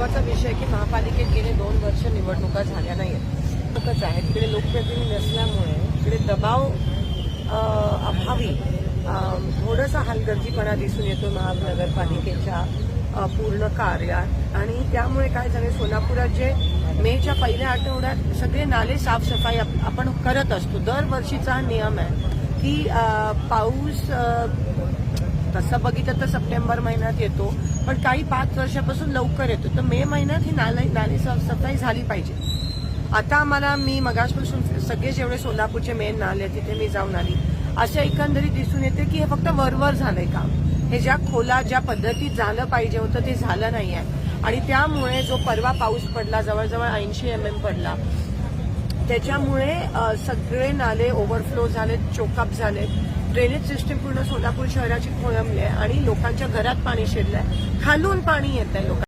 महत्वाचा विषय आहे की महापालिकेत गेले 2 वर्ष निवडणुका झाल्या नाहीत. खूपच आहे तिकडे लोकप्रतिनिधी नसल्यामुळे तिकडे दबाव अभावी थोडासा हलगर्जीपणा दिसून येतो महानगरपालिकेच्या पूर्ण कार्यात. आणि त्यामुळे काय झालं, सोलापुरात जे मेच्या पहिल्या आठवड्यात सगळे नाले साफसफाई आपण करत असतो. दरवर्षीचा हा नियम आहे की पाऊस तसं बघितलं तर सप्टेंबर महिन्यात येतो, पण काही 5 वर्षापासून लवकर येतो. तर मे महिन्यात ही नाली साफसफाई झाली पाहिजे. आता मी मगासपासून सगळे जेवढे सोलापूरचे मेन नाले तिथे मी जाऊन आली. असं एकंदरीत दिसून येते की हे फक्त वरवर झालंय काम. हे ज्या ज्या पद्धतीत झालं पाहिजे होतं ते झालं नाही आहे. आणि त्यामुळे जो परवा पाऊस पडला, जवळजवळ 80 mm पडला, त्याच्यामुळे सगळे नाले ओव्हरफ्लो झाले, चोकअप झाले. ड्रेनेज सिस्टीम पूर्ण सोलापूर शहराची खोळंबली आहे आणि लोकांच्या घरात पाणी शिरलंय, खालून पाणी येत आहे लोकांना.